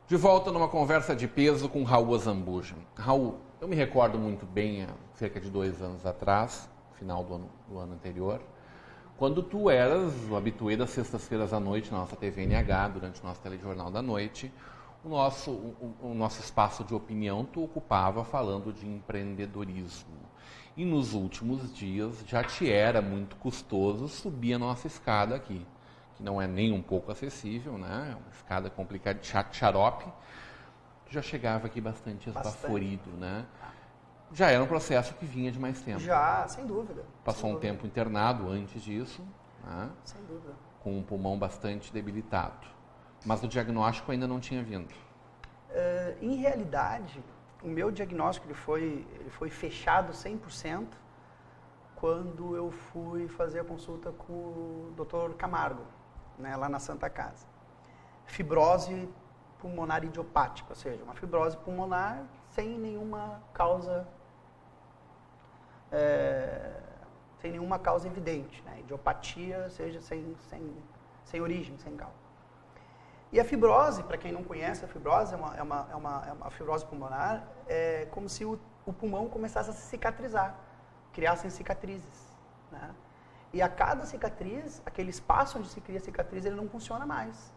De volta numa conversa de peso com Raul Azambuja. Raul, eu me recordo muito bem, há cerca de 2 anos atrás, final do ano anterior, quando tu eras o habituê das sextas-feiras à noite na nossa TV NH, durante o nosso telejornal da noite, o nosso espaço de opinião tu ocupava falando de empreendedorismo. E nos últimos dias já te era muito custoso subir a nossa escada aqui, que não é nem um pouco acessível, né? É uma escada complicada, xarope. Já chegava aqui bastante esbaforido, né? Já era um processo que vinha de mais tempo. Já, sem dúvida. Passou um tempo internado antes disso, né? Sem dúvida. Com um pulmão bastante debilitado. Mas o diagnóstico ainda não tinha vindo. Em realidade, o meu diagnóstico ele foi fechado 100% quando eu fui fazer a consulta com o Dr. Camargo, né, lá na Santa Casa. Fibrose pulmonar idiopática, ou seja, uma fibrose pulmonar sem nenhuma causa evidente, né? Idiopatia, ou seja, sem origem, sem causa. E a fibrose, para quem não conhece, a fibrose é uma fibrose pulmonar, é como se o pulmão começasse a se cicatrizar, criassem cicatrizes, né? E a cada cicatriz, aquele espaço onde se cria a cicatriz, ele não funciona mais.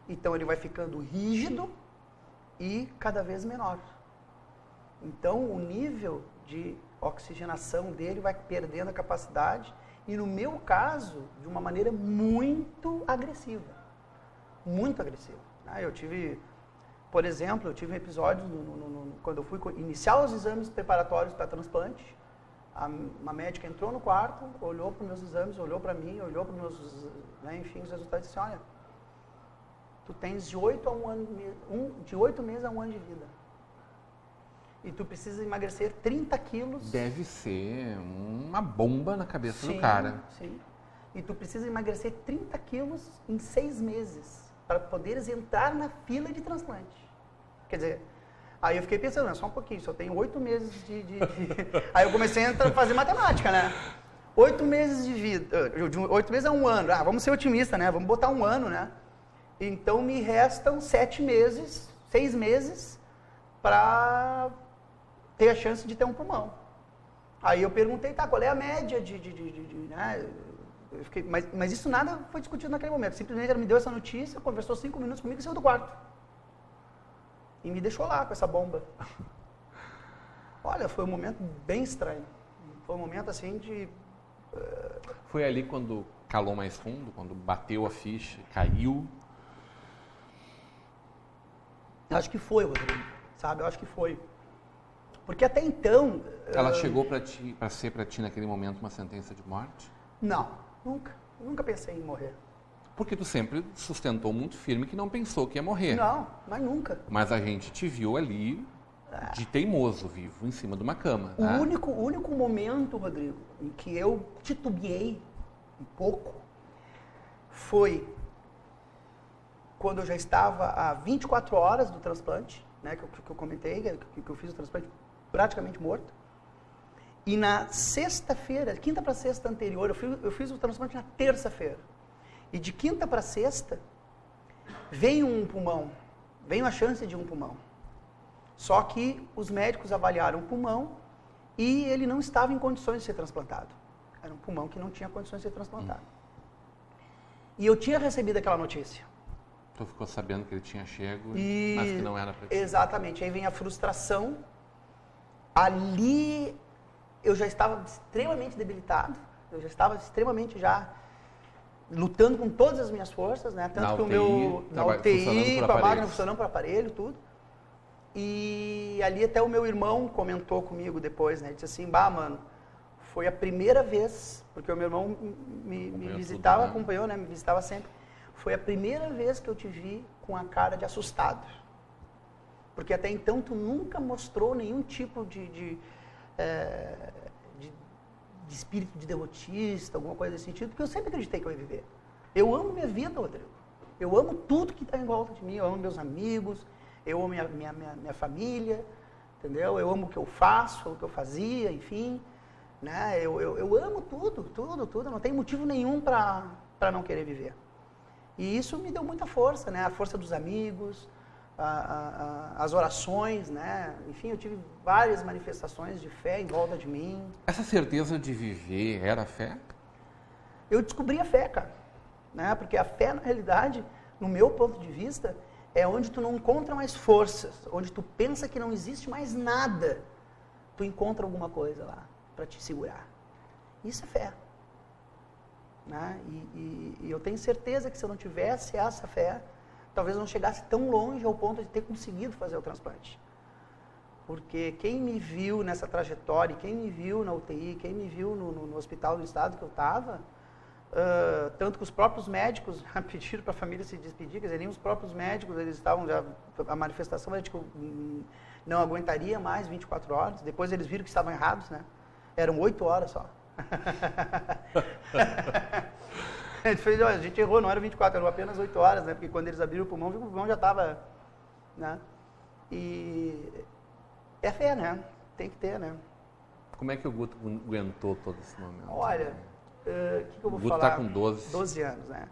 Então ele vai ficando rígido e cada vez menor. Então o nível de oxigenação dele vai perdendo a capacidade e, no meu caso, de uma maneira muito agressiva. Muito agressiva. Eu tive, por exemplo, um episódio quando eu fui iniciar os exames preparatórios para transplante. Uma médica entrou no quarto, olhou para os meus exames, olhou para mim, olhou para os meus, enfim, os resultados e disse: olha, tu tens de 8 meses a 1 ano de vida. E tu precisa emagrecer 30 quilos. Deve ser uma bomba na cabeça do cara. Sim. E tu precisa emagrecer 30 quilos em 6 meses para poderes entrar na fila de transplante. Quer dizer, aí eu fiquei pensando, só um pouquinho, só tenho 8 meses de... Aí eu comecei a fazer matemática, né? 8 meses de vida, de 8 meses a 1 ano. Vamos ser otimistas, né? Vamos botar 1 ano, né? Então me restam 7 meses, 6 meses para ter a chance de ter um pulmão. Aí eu perguntei, qual é a média né? Eu fiquei, mas isso nada foi discutido naquele momento. Simplesmente ela me deu essa notícia, conversou 5 minutos comigo e saiu do quarto. E me deixou lá com essa bomba. Olha, foi um momento bem estranho. Foi um momento assim de... Foi ali quando calou mais fundo, quando bateu a ficha, caiu? Eu acho que foi, Rodrigo. Sabe, eu acho que foi. Porque até então... Ela chegou para ser para ti naquele momento uma sentença de morte? Não, nunca. Eu nunca pensei em morrer. Porque tu sempre sustentou muito firme que não pensou que ia morrer. Não, mas nunca. Mas a gente te viu ali de teimoso, vivo, em cima de uma cama. O único momento, Rodrigo, em que eu titubeei um pouco foi quando eu já estava a 24 horas do transplante, né, que eu comentei, que eu fiz o transplante praticamente morto. E na sexta-feira, quinta para sexta anterior, eu fiz o transplante na terça-feira. E de quinta para sexta, veio um pulmão, veio a chance de um pulmão. Só que os médicos avaliaram o pulmão e ele não estava em condições de ser transplantado. Era um pulmão que não tinha condições de ser transplantado. E eu tinha recebido aquela notícia. Tu ficou sabendo que ele tinha chego, mas que não era para ti. Exatamente. Aí vem a frustração. Ali eu já estava extremamente debilitado, eu já estava extremamente lutando com todas as minhas forças, né? Tanto que na UTI, com a máquina funcionando para o aparelho, tudo. E ali até o meu irmão comentou comigo depois, né? Ele disse assim, mano, foi a primeira vez, porque o meu irmão me visitava, tudo, né? Acompanhou, né? Me visitava sempre. Foi a primeira vez que eu te vi com a cara de assustado. Porque até então tu nunca mostrou nenhum tipo de espírito de derrotista, alguma coisa desse sentido, porque eu sempre acreditei que eu ia viver. Eu amo minha vida, Rodrigo. Eu amo tudo que está em volta de mim. Eu amo meus amigos, eu amo minha família, entendeu? Eu amo o que eu faço, o que eu fazia, enfim. Né? Eu amo tudo. Eu não tenho motivo nenhum para não querer viver. E isso me deu muita força, né? A força dos amigos, as orações, né? Enfim, eu tive várias manifestações de fé em volta de mim. Essa certeza de viver era fé? Eu descobri a fé, cara, né? Porque a fé, na realidade, no meu ponto de vista, é onde tu não encontra mais forças, onde tu pensa que não existe mais nada, tu encontra alguma coisa lá para te segurar. Isso é fé. Né? E eu tenho certeza que se eu não tivesse essa fé, talvez eu não chegasse tão longe ao ponto de ter conseguido fazer o transplante. Porque quem me viu nessa trajetória, quem me viu na UTI, quem me viu no hospital do estado que eu estava, tanto que os próprios médicos pediram para a família se despedir, quer dizer, nem os próprios médicos, eles estavam já, a manifestação era de que eu não aguentaria mais 24 horas, depois eles viram que estavam errados, né? Eram 8 horas só. A gente errou, não era 24, eram apenas 8 horas, né? Porque quando eles abriram o pulmão já estava, né? E é fé, né? Tem que ter, né? Como é que o Guto aguentou todo esse momento? Olha, que eu vou falar? O Guto está com 12 anos, né?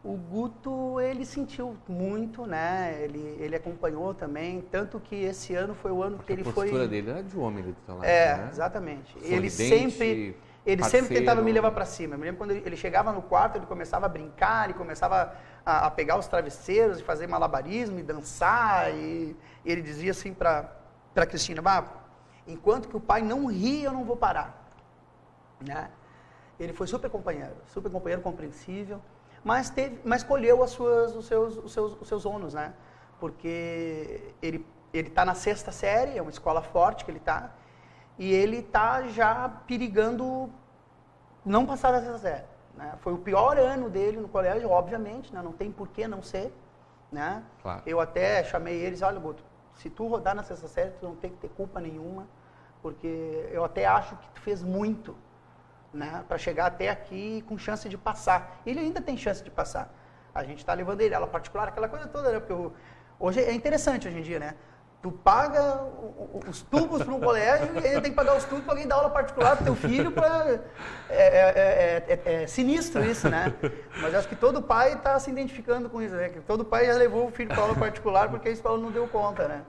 O Guto, ele sentiu muito, né? Ele acompanhou também, tanto que esse ano foi o ano que ele foi... A postura dele era de homem ali do teu lado, né? Exatamente. Sorridente, Ele sempre tentava me levar para cima. Eu me lembro quando ele chegava no quarto, ele começava a brincar, ele começava a pegar os travesseiros e fazer malabarismo e dançar. E ele dizia assim para Cristina, enquanto que o pai não ri, eu não vou parar. Né? Ele foi super companheiro compreensível, mas colheu os seus ônus, né? Porque ele está na 6ª série, é uma escola forte que ele está, e ele está já perigando não passar da 6ª série. Né? Foi o pior ano dele no colégio, obviamente, né? Não tem por que não ser. Né? Claro. Eu até chamei eles, olha, Guto, se tu rodar na 6ª série, tu não tem que ter culpa nenhuma, porque eu até acho que tu fez muito, né? Para chegar até aqui com chance de passar. Ele ainda tem chance de passar. A gente está levando ele, aula particular, aquela coisa toda, né? Porque hoje é interessante hoje em dia, né? Tu paga os tubos para um colégio e ainda tem que pagar os tubos para alguém dar aula particular para teu filho. É sinistro isso, né? Mas acho que todo pai está se identificando com isso, né? Que todo pai já levou o filho para aula particular porque a escola não deu conta, né?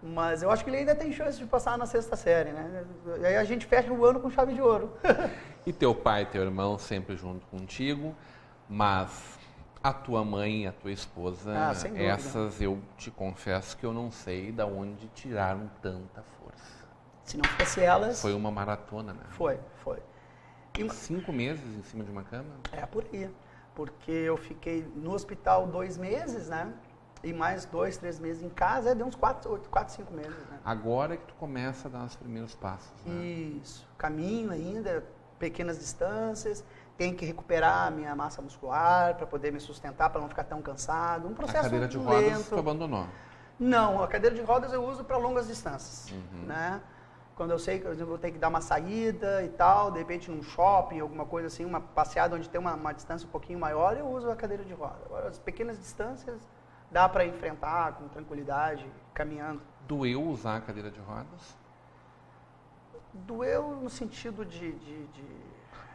Mas eu acho que ele ainda tem chance de passar na 6ª série, né? E aí a gente fecha o ano com chave de ouro. E teu pai e teu irmão sempre junto contigo, mas a tua mãe e a tua esposa, sem dúvida. Essas eu te confesso que eu não sei de onde tiraram tanta força. Se não fosse elas... Foi uma maratona, né? Foi. 5 meses em cima de uma cama? Por aí. Porque eu fiquei no hospital 2 meses, né? E mais 2, 3 meses em casa, deu uns 4, 5 meses, né? Agora é que tu começa a dar os primeiros passos, né? Isso. Caminho ainda, pequenas distâncias, tenho que recuperar a minha massa muscular para poder me sustentar, para não ficar tão cansado. Um processo lento. A cadeira de rodas tu abandonou? Não, a cadeira de rodas eu uso para longas distâncias, né? Quando eu sei que, por exemplo, eu vou ter que dar uma saída e tal, de repente num shopping, alguma coisa assim, uma passeada onde tem uma distância um pouquinho maior, eu uso a cadeira de rodas. Agora, as pequenas distâncias dá para enfrentar com tranquilidade, caminhando. Doeu usar a cadeira de rodas? Doeu no sentido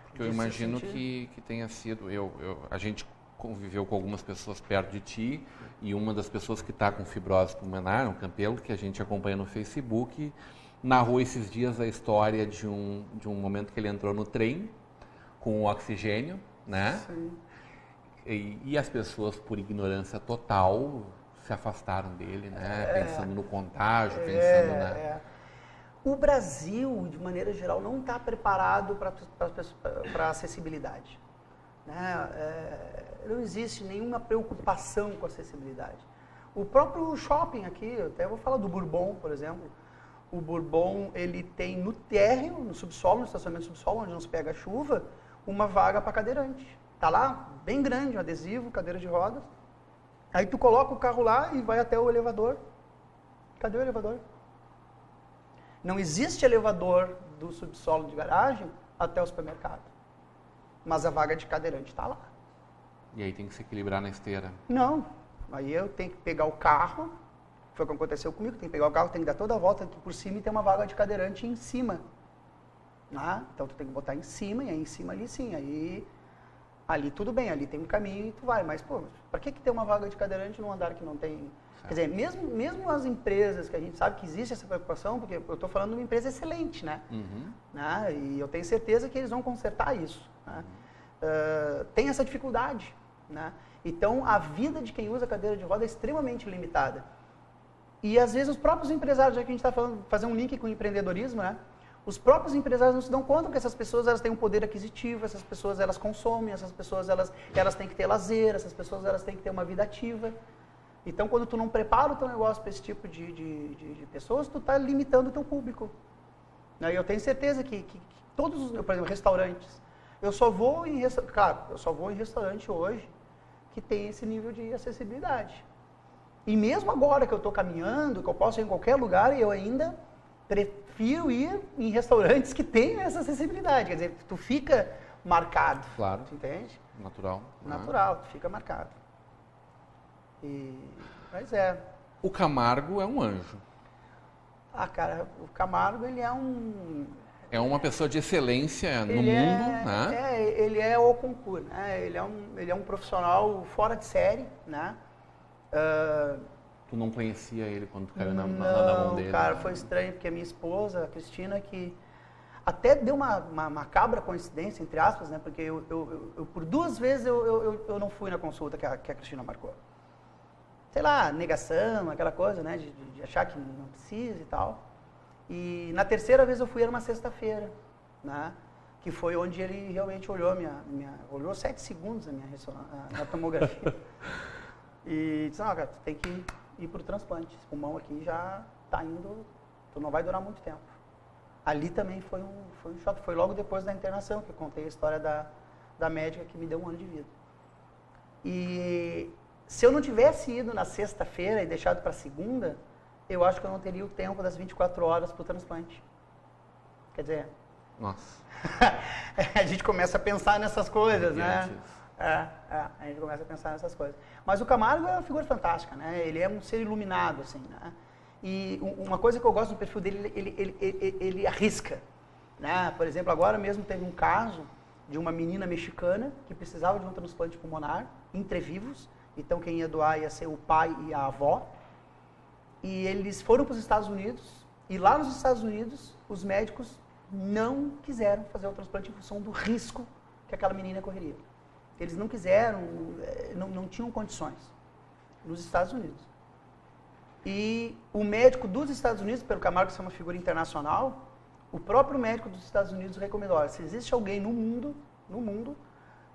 Porque eu imagino que tenha sido... A gente conviveu com algumas pessoas perto de ti, e uma das pessoas que está com fibrose pulmonar, um Campelo, que a gente acompanha no Facebook, narrou esses dias a história de um momento que ele entrou no trem com o oxigênio, né? Sim. E as pessoas, por ignorância total, se afastaram dele, né? Pensando no contágio, pensando na... O Brasil, de maneira geral, não está preparado para acessibilidade. Né? Não existe nenhuma preocupação com acessibilidade. O próprio shopping aqui, até vou falar do Bourbon, por exemplo. O Bourbon, ele tem no térreo, no subsolo, no estacionamento subsolo, onde não se pega chuva, uma vaga para cadeirante. Tá lá, bem grande, um adesivo, cadeira de rodas. Aí tu coloca o carro lá e vai até o elevador. Cadê o elevador? Não existe elevador do subsolo de garagem até o supermercado. Mas a vaga de cadeirante está lá. E aí tem que se equilibrar na esteira. Não. Aí eu tenho que pegar o carro, foi o que aconteceu comigo, tem que pegar o carro, tem que dar toda a volta aqui por cima e tem uma vaga de cadeirante em cima. Então tu tem que botar em cima, e aí em cima ali sim. Aí Ali tudo bem, ali tem um caminho e tu vai, mas pô, para que ter uma vaga de cadeirante num andar que não tem... Quer dizer, mesmo as empresas que a gente sabe que existe essa preocupação, porque eu estou falando de uma empresa excelente, né? Né? E eu tenho certeza que eles vão consertar isso. Né? Tem essa dificuldade, né? Então, a vida de quem usa cadeira de roda é extremamente limitada. E, às vezes, os próprios empresários, já que a gente está falando, fazer um link com o empreendedorismo, né? Os próprios empresários não se dão conta que essas pessoas elas têm um poder aquisitivo, essas pessoas elas consomem, essas pessoas elas têm que ter lazer, essas pessoas elas têm que ter uma vida ativa. Então, quando tu não prepara o teu negócio para esse tipo de pessoas, tu está limitando o teu público. E eu tenho certeza que todos os, por exemplo, restaurantes, eu só vou em restaurante hoje que tem esse nível de acessibilidade. E mesmo agora que eu estou caminhando, que eu posso ir em qualquer lugar, eu ainda prefiro ir em restaurantes que tenham essa acessibilidade. Quer dizer, tu fica marcado. Claro. Tu entende? Natural. Natural, tu fica marcado. Mas é. O Camargo é um anjo. Cara, o Camargo, ele é um... É uma pessoa de excelência no mundo, né? Ele é o concurso, né? Ele é um profissional fora de série, né? Tu não conhecia ele quando tu caiu na mão dele? Não, cara, foi estranho, porque a minha esposa, a Cristina, que até deu uma macabra coincidência, entre aspas, né? Porque eu por 2 vezes eu não fui na consulta que a Cristina marcou. Sei lá, negação, aquela coisa, né? De achar que não precisa e tal. E na 3ª vez eu fui, era uma sexta-feira, né? Que foi onde ele realmente olhou olhou 7 segundos a tomografia. E disse, não, cara, tu tem que ir pro transplante. Esse pulmão aqui já tá indo, tu não vai durar muito tempo. Ali também foi um choque. Foi logo depois da internação que eu contei a história da médica que me deu 1 ano de vida. E se eu não tivesse ido na sexta-feira e deixado para segunda, eu acho que eu não teria o tempo das 24 horas para o transplante. Quer dizer... Nossa. A gente começa a pensar nessas coisas, né? A gente começa a pensar nessas coisas. Mas o Camargo é uma figura fantástica, né? Ele é um ser iluminado, assim, né? E uma coisa que eu gosto do perfil dele, ele arrisca, né? Por exemplo, agora mesmo teve um caso de uma menina mexicana que precisava de um transplante pulmonar, entrevivos. Então, quem ia doar ia ser o pai e a avó. E eles foram para os Estados Unidos, e lá nos Estados Unidos, os médicos não quiseram fazer o transplante em função do risco que aquela menina correria. Eles não quiseram, não tinham condições, nos Estados Unidos. E o médico dos Estados Unidos, pelo Camargo ser uma figura internacional, o próprio médico dos Estados Unidos recomendou, olha, se existe alguém no mundo,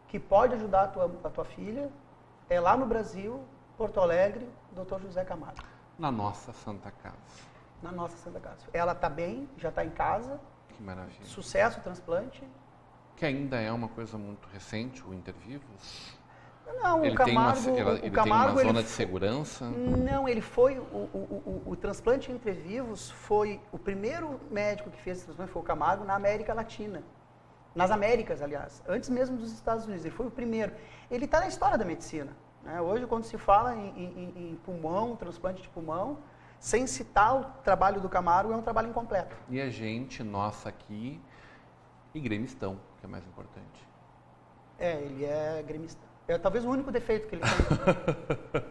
que pode ajudar a tua filha, é lá no Brasil, Porto Alegre, Dr. José Camargo. Na nossa Santa Casa. Na nossa Santa Casa. Ela está bem, já está em casa. Que maravilha. Sucesso o transplante. Que ainda é uma coisa muito recente, o Intervivos? Não, ele o Camargo... Ele tem uma zona de segurança? Não, ele foi... O transplante Intervivos foi... O primeiro médico que fez esse transplante foi o Camargo na América Latina. Nas Américas, aliás. Antes mesmo dos Estados Unidos. Ele foi o primeiro. Ele está na história da medicina. Hoje, quando se fala em pulmão, transplante de pulmão, sem citar o trabalho do Camargo, é um trabalho incompleto. E a gente, nossa aqui, e gremistão, que é mais importante. Ele é gremista. É talvez o único defeito que ele tem.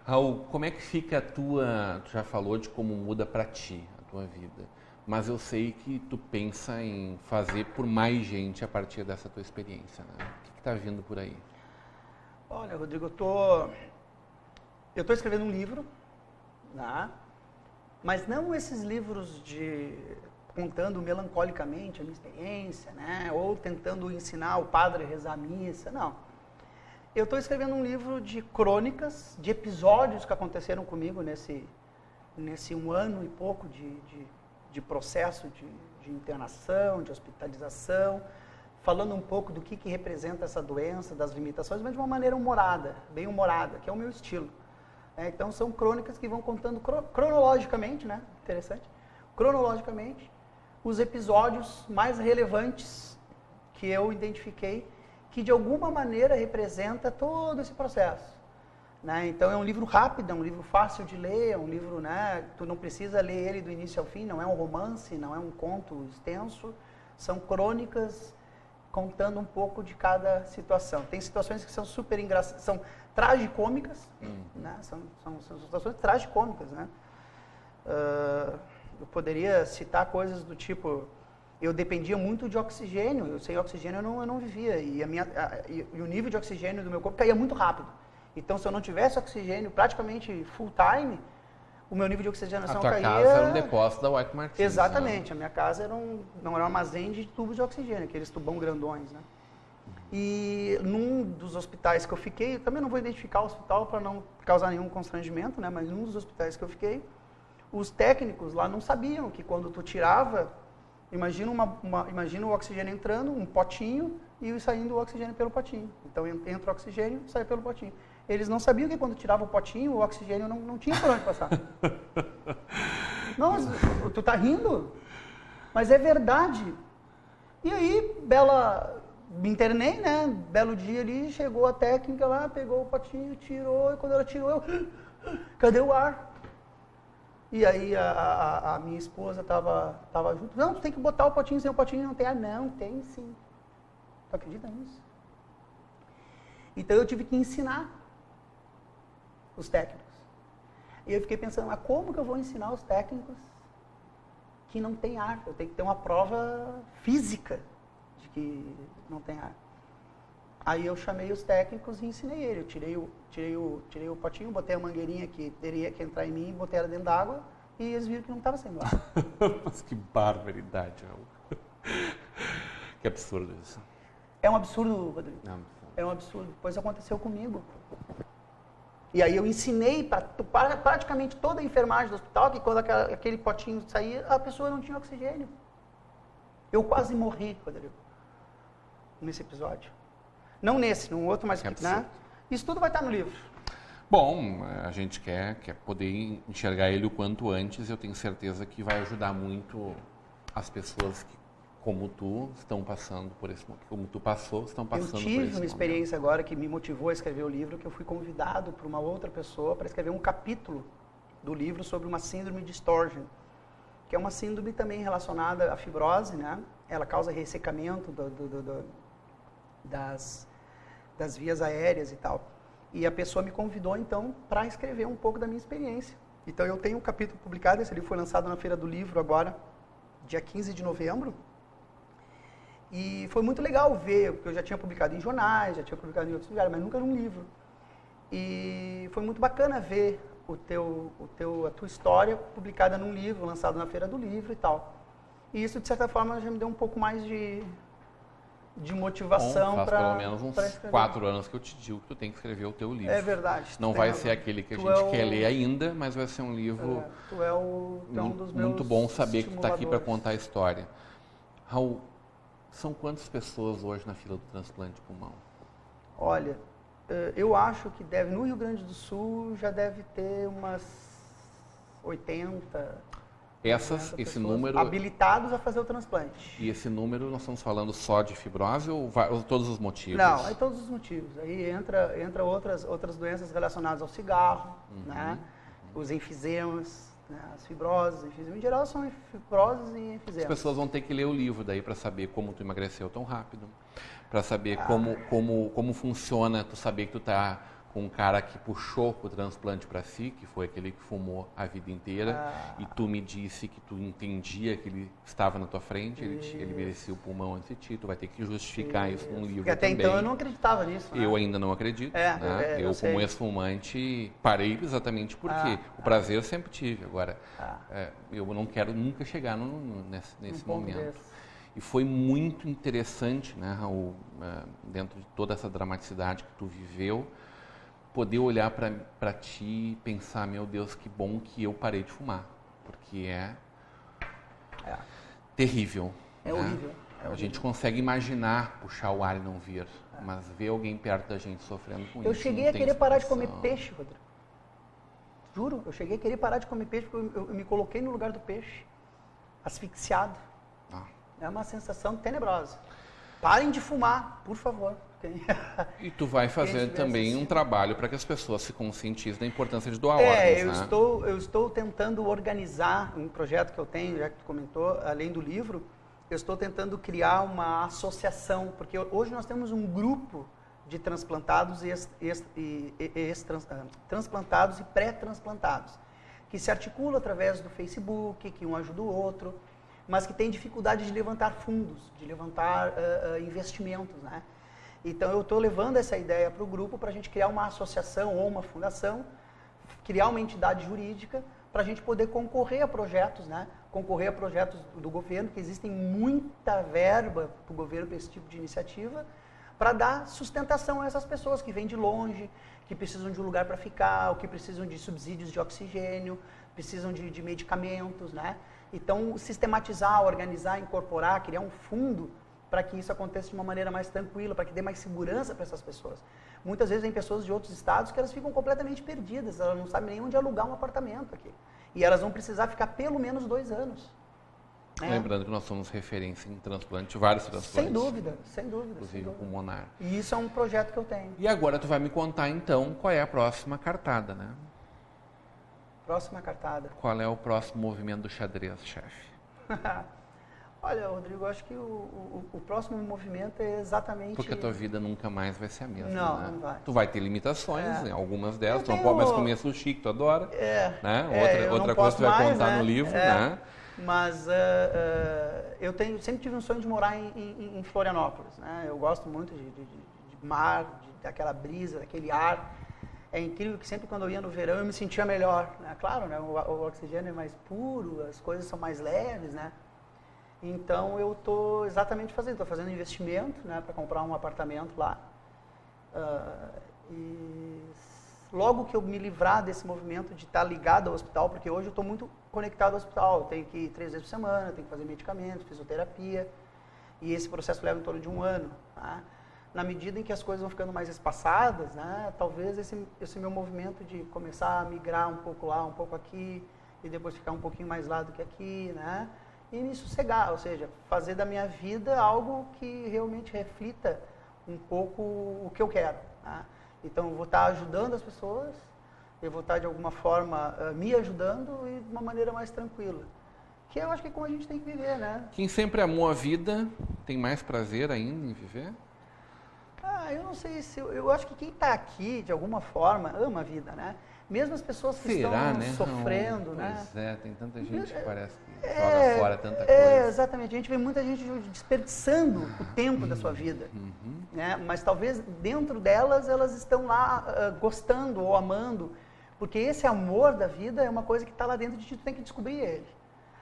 Raul, como é que fica a tua... Tu já falou de como muda para ti a tua vida, mas eu sei que tu pensa em fazer por mais gente a partir dessa tua experiência, né? O que está vindo por aí? Olha, Rodrigo, eu tô escrevendo um livro, né? Mas não esses livros contando melancolicamente a minha experiência, né? Ou tentando ensinar o padre a rezar a missa, não. Eu estou escrevendo um livro de crônicas, de episódios que aconteceram comigo nesse 1 ano e pouco de processo de internação, de hospitalização, falando um pouco do que representa essa doença, das limitações, mas de uma maneira humorada, bem humorada, que é o meu estilo. Então, são crônicas que vão contando cronologicamente, né? Interessante. Cronologicamente, os episódios mais relevantes que eu identifiquei, que de alguma maneira representa todo esse processo. Né? Então, é um livro rápido, é um livro fácil de ler, é um livro, né? Tu não precisa ler ele do início ao fim, não é um romance, não é um conto extenso, são crônicas contando um pouco de cada situação. Tem situações que são super engraçadas, são tragicômicas, né? São situações tragicômicas, né? Eu poderia citar coisas do tipo, eu dependia muito de oxigênio, sem oxigênio eu não vivia, e o nível de oxigênio do meu corpo caía muito rápido. Então, se eu não tivesse oxigênio praticamente full time, o meu nível de oxigenação caía... A tua casa era um depósito da White Martins. Exatamente, né? A minha casa não era um armazém de tubos de oxigênio, aqueles tubão grandões, né? E num dos hospitais que eu fiquei, eu também não vou identificar o hospital para não causar nenhum constrangimento, né? Mas num dos hospitais que eu fiquei, os técnicos lá não sabiam que quando tu tirava, imagina o oxigênio entrando, um potinho, e saindo o oxigênio pelo potinho. Então entra o oxigênio e sai pelo potinho. Eles não sabiam que quando tirava o potinho, o oxigênio não tinha por onde passar. Nossa, tu tá rindo? Mas é verdade. E aí, me internei, né? Belo dia ali, chegou a técnica lá, pegou o potinho, tirou, e quando ela tirou, cadê o ar? E aí a minha esposa tava junto. Não, tu tem que botar o potinho, sem o potinho não tem ar. Não, tem sim. Tu acredita nisso? Então eu tive que ensinar os técnicos. E eu fiquei pensando, mas como que eu vou ensinar os técnicos que não tem ar? Eu tenho que ter uma prova física de que não tem ar. Aí eu chamei os técnicos e ensinei ele. Eu tirei o potinho, botei a mangueirinha que teria que entrar em mim, botei ela dentro d'água e eles viram que não estava saindo ar. Mas que barbaridade, Raul. Que absurdo isso. É um absurdo, Rodrigo. É um absurdo. Depois aconteceu comigo. E aí eu ensinei para praticamente toda a enfermagem do hospital que quando aquele potinho saía, a pessoa não tinha oxigênio. Eu quase morri, Rodrigo, nesse episódio. Não nesse, num outro, mas né? Isso tudo vai estar no livro. Bom, a gente quer poder enxergar ele o quanto antes. Eu tenho certeza que vai ajudar muito as pessoas que, como tu, estão passando por esse momento. Como tu passou, estão passando por esse momento. Eu tive uma experiência agora que me motivou a escrever o livro, que eu fui convidado por uma outra pessoa para escrever um capítulo do livro sobre uma síndrome de Sturgeon, que é uma síndrome também relacionada à fibrose, né? Ela causa ressecamento das vias aéreas e tal. E a pessoa me convidou, então, para escrever um pouco da minha experiência. Então, eu tenho um capítulo publicado, esse livro foi lançado na Feira do Livro agora, dia 15 de novembro. E foi muito legal ver, porque eu já tinha publicado em jornais, já tinha publicado em outros lugares, mas nunca num livro. E foi muito bacana ver a tua história publicada num livro, lançado na Feira do Livro e tal. E isso, de certa forma, já me deu um pouco mais de motivação para pelo menos uns 4 anos que eu te digo que tu tem que escrever o teu livro. É verdade. Não vai ser aquele que a gente quer ler ainda, mas vai ser um livro um dos meus muito bom saber que tu está aqui para contar a história. Raul, são quantas pessoas hoje na fila do transplante de pulmão? Olha, eu acho que no Rio Grande do Sul já deve ter umas 80... esse número... habilitados a fazer o transplante. E esse número, nós estamos falando só de fibrose ou todos os motivos? Não, aí todos os motivos. Aí entra outras doenças relacionadas ao cigarro, né? Os enfisemas, né? As fibroses, enfisemas. Em geral são fibroses e enfisemas. As pessoas vão ter que ler o livro daí para saber como tu emagreceu tão rápido, para saber como funciona, tu saber que tu tá com um cara que puxou o transplante para si, que foi aquele que fumou a vida inteira, e tu me disse que tu entendia que ele estava na tua frente, ele merecia o pulmão antes de ti, tu vai ter que justificar isso num livro. Porque até também. Então eu não acreditava nisso. Né? Eu ainda não acredito. Né? Eu como ex-fumante, parei exatamente porque o prazer eu sempre tive. Agora, eu não quero nunca chegar nesse momento. E foi muito interessante, né, Raul, dentro de toda essa dramaticidade que tu viveu, poder olhar para ti e pensar, meu Deus, que bom que eu parei de fumar, porque é terrível. É né? horrível. A gente consegue imaginar puxar o ar e não vir, mas ver alguém perto da gente sofrendo com isso. Eu cheguei a querer parar de comer peixe, Rodrigo. Juro, eu cheguei a querer parar de comer peixe porque eu me coloquei no lugar do peixe, asfixiado. É uma sensação tenebrosa. Parem de fumar, por favor. E tu vai fazer também um trabalho para que as pessoas se conscientizem da importância de doar órgãos, eu estou tentando organizar um projeto que eu tenho, já que tu comentou, além do livro, eu estou tentando criar uma associação, porque hoje nós temos um grupo de transplantados transplantados e pré-transplantados, que se articula através do Facebook, que um ajuda o outro, mas que tem dificuldade de levantar fundos, de levantar investimentos, né? Então eu estou levando essa ideia para o grupo para a gente criar uma associação ou uma fundação, criar uma entidade jurídica para a gente poder concorrer a projetos, né? Concorrer a projetos do governo, que existem muita verba para o governo para esse tipo de iniciativa, para dar sustentação a essas pessoas que vêm de longe, que precisam de um lugar para ficar, ou que precisam de subsídios de oxigênio, precisam de medicamentos, né? Então, sistematizar, organizar, incorporar, criar um fundo para que isso aconteça de uma maneira mais tranquila, para que dê mais segurança para essas pessoas. Muitas vezes vem pessoas de outros estados que elas ficam completamente perdidas, elas não sabem nem onde alugar um apartamento aqui. E elas vão precisar ficar pelo menos 2 anos. Lembrando que nós somos referência em transplante, vários transplantes. Sem dúvida, sem dúvida. Inclusive pulmonar. E isso é um projeto que eu tenho. E agora tu vai me contar então qual é a próxima cartada, né? Próxima cartada. Qual é o próximo movimento do xadrez, chefe? Olha, Rodrigo, eu acho que o próximo movimento é exatamente... Porque a tua vida nunca mais vai ser a mesma, não, né? Não vai. Tu vai ter limitações, né? Algumas delas. Tu não tenho... pode mais comer sushi, que tu adora. Né? Outra coisa que tu vai contar no livro, né? Mas eu sempre tive um sonho de morar em Florianópolis, né? Eu gosto muito de mar, daquela brisa, daquele ar. É incrível que sempre quando eu ia no verão eu me sentia melhor, né? Claro, né? O oxigênio é mais puro, as coisas são mais leves, né? Então eu estou exatamente fazendo investimento, né, para comprar um apartamento lá. E logo que eu me livrar desse movimento de estar ligado ao hospital, porque hoje eu estou muito conectado ao hospital, eu tenho que ir 3 vezes por semana, tenho que fazer medicamentos, fisioterapia, e esse processo leva em torno de 1 ano. Tá? Na medida em que as coisas vão ficando mais espaçadas, né, talvez esse meu movimento de começar a migrar um pouco lá, um pouco aqui, e depois ficar um pouquinho mais lá do que aqui, né, e me sossegar, ou seja, fazer da minha vida algo que realmente reflita um pouco o que eu quero. Tá? Então, eu vou estar ajudando as pessoas, eu vou estar, de alguma forma, me ajudando e de uma maneira mais tranquila. Que eu acho que é como a gente tem que viver, né? Quem sempre amou a vida tem mais prazer ainda em viver? Eu não sei se... Eu acho que quem está aqui, de alguma forma, ama a vida, né? Mesmo as pessoas que estão sofrendo, não, né? Pois é, tem tanta gente que parece que joga fora tanta coisa. Exatamente. A gente vê muita gente desperdiçando o tempo da sua vida. Né? Mas talvez dentro delas, elas estão lá gostando ou amando. Porque esse amor da vida é uma coisa que está lá dentro de ti, tu tem que descobrir ele.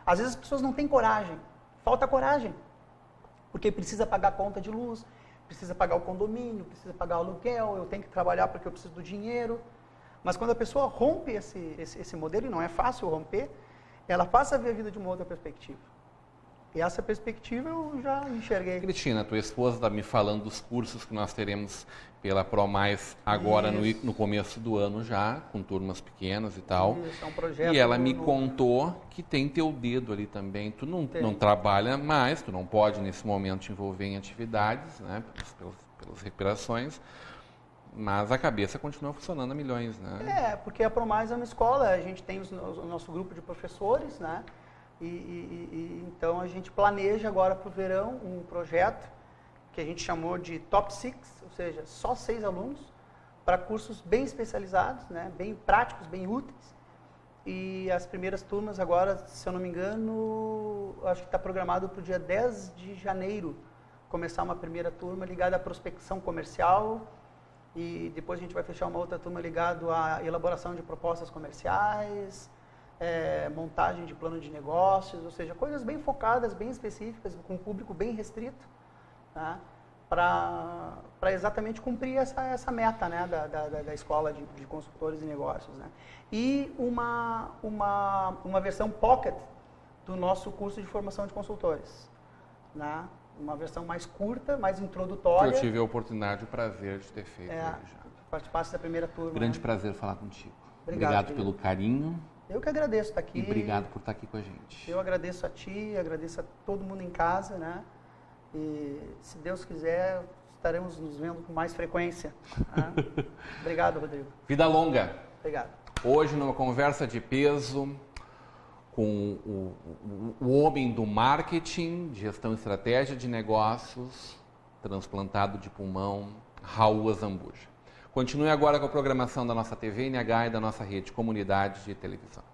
Às vezes as pessoas não têm coragem. Falta coragem. Porque precisa pagar a conta de luz, precisa pagar o condomínio, precisa pagar o aluguel, eu tenho que trabalhar porque eu preciso do dinheiro. Mas quando a pessoa rompe esse modelo, e não é fácil romper, ela passa a ver a vida de uma outra perspectiva. E essa perspectiva eu já enxerguei. Cristina, tua esposa está me falando dos cursos que nós teremos pela ProMais agora no começo do ano já, com turmas pequenas e tal. Isso, é um projeto. E ela me contou que tem teu dedo ali também. Tu não trabalha mais, tu não pode nesse momento te envolver em atividades, né, pelas recuperações. Mas a cabeça continua funcionando a milhões, né? Porque a ProMais é uma escola, a gente tem o nosso grupo de professores, né? Então a gente planeja agora para o verão um projeto que a gente chamou de Top 6, ou seja, só 6 alunos, para cursos bem especializados, né? Bem práticos, bem úteis. E as primeiras turmas agora, se eu não me engano, acho que está programado para o dia 10 de janeiro, começar uma primeira turma ligada à prospecção comercial. E depois a gente vai fechar uma outra turma ligada à elaboração de propostas comerciais, montagem de plano de negócios, ou seja, coisas bem focadas, bem específicas, com um público bem restrito, tá? Para exatamente cumprir essa meta, né, da escola de consultores e negócios. Né? E uma versão pocket do nosso curso de formação de consultores. Né? Uma versão mais curta, mais introdutória. Eu tive a oportunidade e o prazer de ter feito já. Participasse da primeira turma. Grande prazer falar contigo. Obrigado pelo carinho. Eu que agradeço estar aqui. E obrigado por estar aqui com a gente. Eu agradeço a ti, agradeço a todo mundo em casa, né? E se Deus quiser, estaremos nos vendo com mais frequência. Né? Obrigado, Rodrigo. Vida longa. Obrigado. Hoje, numa conversa de peso, com o homem do marketing, de gestão e estratégia de negócios, transplantado de pulmão, Raul Azambuja. Continue agora com a programação da nossa TV NH e da nossa rede Comunidade de Televisão.